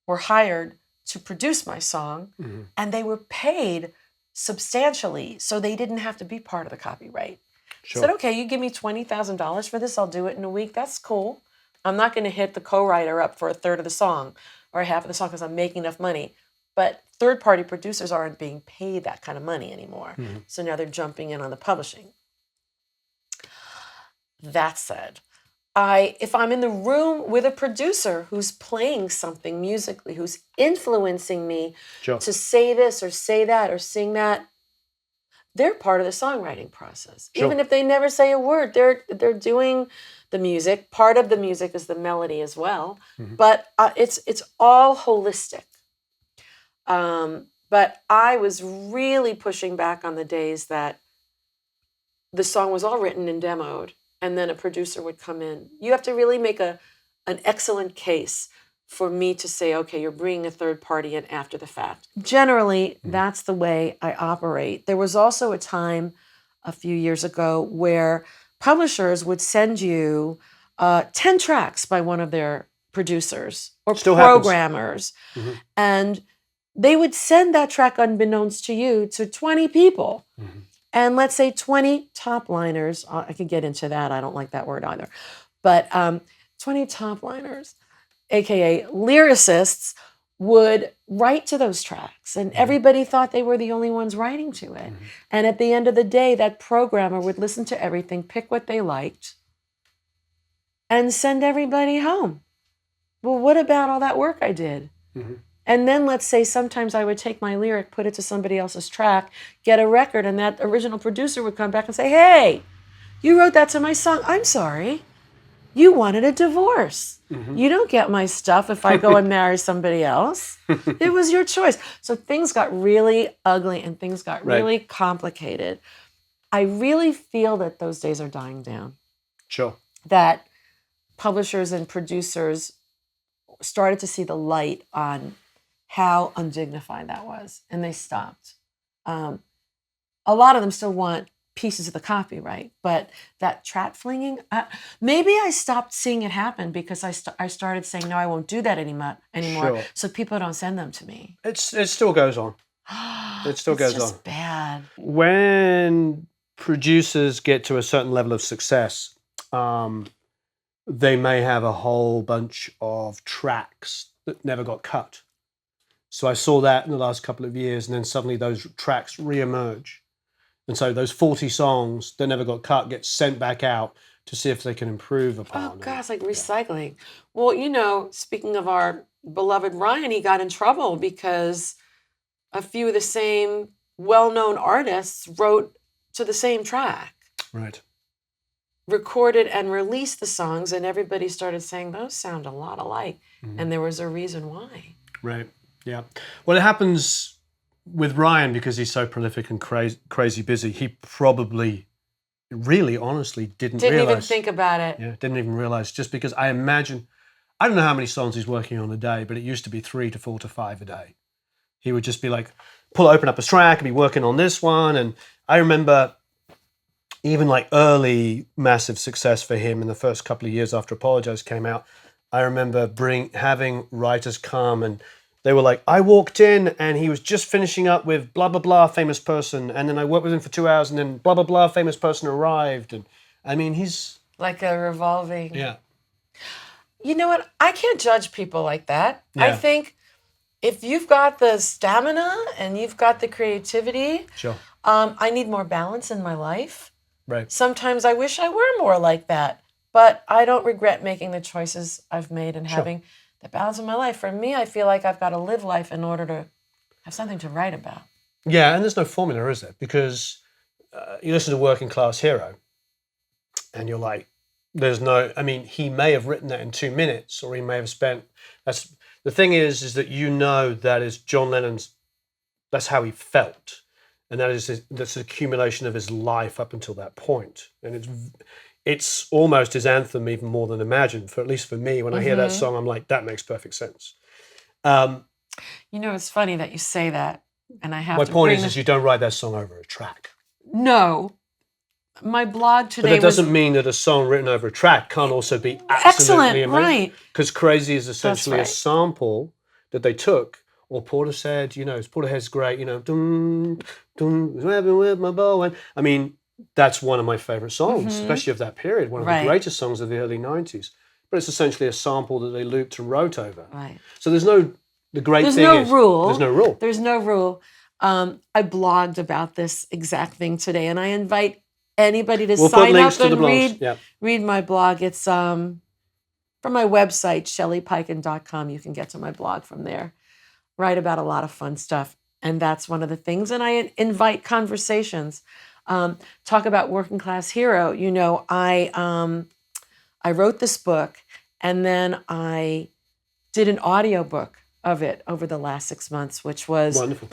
were hired to produce my song, and they were paid substantially, so they didn't have to be part of the copyright. Sure. I said, okay, you give me $20,000 for this, I'll do it in a week. That's cool. I'm not going to hit the co-writer up for a third of the song or half of the song because I'm making enough money. But third-party producers aren't being paid that kind of money anymore. So now they're jumping in on the publishing. That said, if I'm in the room with a producer who's playing something musically, who's influencing me to say this or say that or sing that, they're part of the songwriting process. Even if they never say a word, they're doing the music. Part of the music is the melody as well, but it's all holistic. But I was really pushing back on the days that the song was all written and demoed, and then a producer would come in. You have to really make an excellent case for me to say, okay, you're bringing a third party in after the fact. Generally, that's the way I operate. There was also a time a few years ago where publishers would send you 10 tracks by one of their producers or programmers. And they would send that track unbeknownst to you to 20 people. And let's say 20 top liners, I could get into that, I don't like that word either, but 20 top liners, AKA lyricists, would write to those tracks. And everybody thought they were the only ones writing to it. And at the end of the day, that programmer would listen to everything, pick what they liked, and send everybody home. Well, what about all that work I did? And then let's say sometimes I would take my lyric, put it to somebody else's track, get a record, and that original producer would come back and say, hey, you wrote that to my song. I'm sorry. You wanted a divorce. You don't get my stuff if I go and marry somebody else. It was your choice. So things got really ugly and things got really complicated. I really feel that those days are dying down. Sure. That publishers and producers started to see the light on how undignified that was, and they stopped. A lot of them still want pieces of the copyright, but that track flinging, maybe I stopped seeing it happen because I started saying, no, I won't do that anymore, so people don't send them to me. It still goes on. It still goes on. It's just bad. When producers get to a certain level of success, they may have a whole bunch of tracks that never got cut. So I saw that in the last couple of years, and then suddenly those tracks re-emerge. And so those 40 songs that never got cut get sent back out to see if they can improve upon. Oh, God, it's like recycling. Well, speaking of our beloved Ryan, he got in trouble because a few of the same well-known artists wrote to the same track. Right. Recorded and released the songs, and everybody started saying, those sound a lot alike. And there was a reason why. Right. Yeah. Well, it happens with Ryan because he's so prolific and crazy busy. He probably really honestly didn't realize. Didn't even think about it. Yeah, didn't even realize. Just because I imagine, I don't know how many songs he's working on a day, but it used to be 3 to 4 to 5 a day. He would just be like, open up a track and be working on this one. And I remember even like early massive success for him in the first couple of years after Apologize came out. I remember having writers come and they were like, I walked in and he was just finishing up with blah, blah, blah, famous person. And then I worked with him for 2 hours and then blah, blah, blah, famous person arrived. And I mean, he's... like a revolving... Yeah. You know what? I can't judge people like that. Yeah. I think if you've got the stamina and you've got the creativity, Sure. I need more balance in my life. Right. Sometimes I wish I were more like that, but I don't regret making the choices I've made and Sure. having the balance in my life. For me, I feel like I've got to live life in order to have something to write about. Yeah, and there's no formula, is there? Because you listen to Working Class Hero, and you're like, there's no. I mean, he may have written that in 2 minutes, or he may have spent. That's the thing is that you know that is John Lennon's. That's how he felt, and that's an accumulation of his life up until that point, and it's almost his anthem even more than Imagine. For at least for me, when I hear that song, I'm like, that makes perfect sense. It's funny that you say that, and I have My to point bring is you don't write that song over a track. No. My blog today But that doesn't mean that a song written over a track can't also be absolutely amazing. Right. Because Crazy is essentially right. a sample that they took, or Porter said, Porterhead's great, dum, dum, with my bow. And I mean, that's one of my favorite songs, especially of that period, one of the greatest songs of the early 90s. But it's essentially a sample that they looped and wrote over. Right. So there's no rule. There's no rule. There's no rule. I blogged about this exact thing today, and I invite anybody to sign up and read my blog. It's from my website, shellypeiken.com. You can get to my blog from there. Write about a lot of fun stuff, and that's one of the things. And I invite conversations. Talk about Working Class Hero. I wrote this book, and then I did an audiobook of it over the last 6 months, which was wonderful.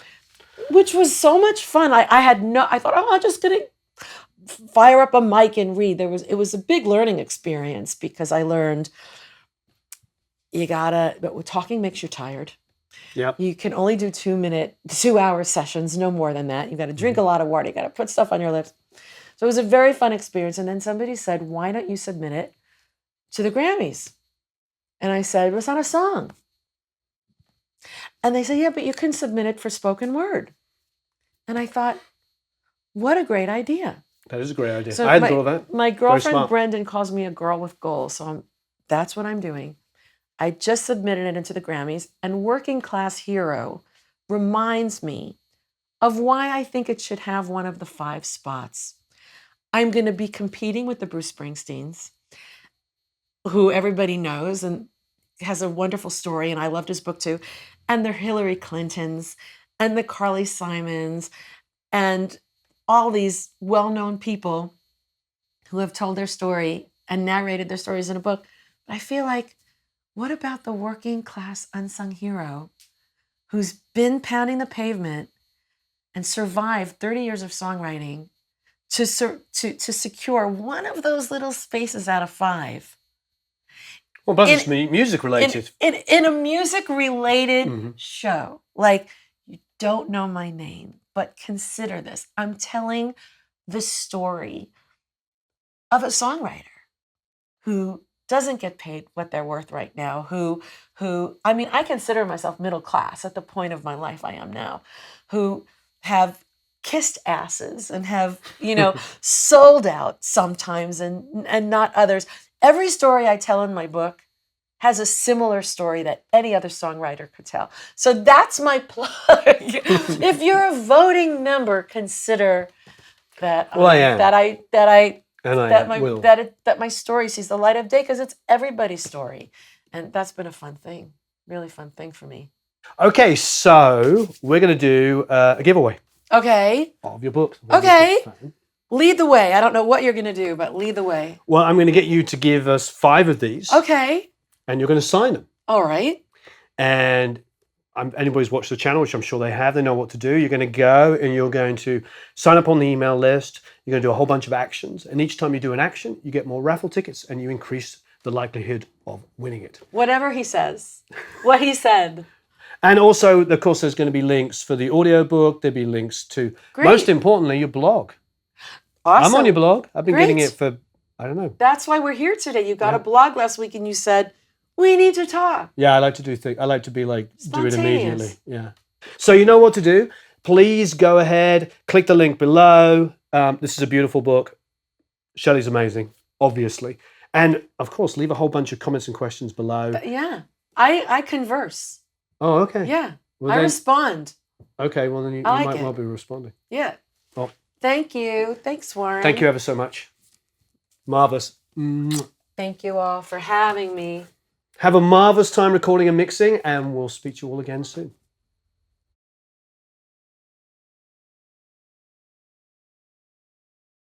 Which was so much fun. I thought, I'm just gonna fire up a mic and read. It was a big learning experience because I learned but talking makes you tired. Yeah. You can only do 2-hour sessions, no more than that. You got to drink a lot of water. You got to put stuff on your lips. So it was a very fun experience. And then somebody said, why don't you submit it to the Grammys? And I said, it's not a song. And they said, yeah, but you can submit it for spoken word. And I thought, what a great idea. That is a great idea. So I hadn't thought of that. My girlfriend Brendan calls me a girl with goals. So that's what I'm doing. I just submitted it into the Grammys, and Working Class Hero reminds me of why I think it should have one of the 5 spots. I'm going to be competing with the Bruce Springsteens, who everybody knows and has a wonderful story, and I loved his book too, and the Hillary Clintons, and the Carly Simons, and all these well-known people who have told their story and narrated their stories in a book. But I feel like, what about the working class unsung hero who's been pounding the pavement and survived 30 years of songwriting to secure one of those little spaces out of 5? Well, but it's music related. In a music related show. Like, you don't know my name, but consider this. I'm telling the story of a songwriter who doesn't get paid what they're worth right now, who I consider myself middle class at the point of my life I am now, who have kissed asses and have, sold out sometimes and not others. Every story I tell in my book has a similar story that any other songwriter could tell. So that's my plug. If you're a voting member, consider that I am. that my story sees the light of day, because it's everybody's story. And that's been a fun thing, really fun thing for me. Okay, so we're going to do a giveaway. Okay. Of your book. Okay. Lead the way. I don't know what you're going to do, but lead the way. Well, I'm going to get you to give us 5 of these. Okay. And you're going to sign them. All right. And anybody's watched the channel, which I'm sure they have, they know what to do. You're going to go and you're going to sign up on the email list. You're going to do a whole bunch of actions. And each time you do an action, you get more raffle tickets and you increase the likelihood of winning it. Whatever he says. What he said. And also, of course, there's going to be links for the audiobook. There'll be links to, most importantly, your blog. Awesome. I'm on your blog. I've been getting it for, I don't know. That's why we're here today. You got a blog last week and you said, we need to talk. Yeah, I like to do things. I like to be like, do it immediately. Yeah. So you know what to do. Please go ahead, click the link below. This is a beautiful book. Shelley's amazing, obviously. And of course, leave a whole bunch of comments and questions below. Yeah. I converse. Oh, okay. Yeah. Well, I then, respond. okay, well, then you I like might it. well be responding. Yeah. Well, Thank you. Thanks, Warren. thank you ever so much. Marvellous. Thank you all for having me. Have a marvellous time recording and mixing, and we'll speak to you all again soon.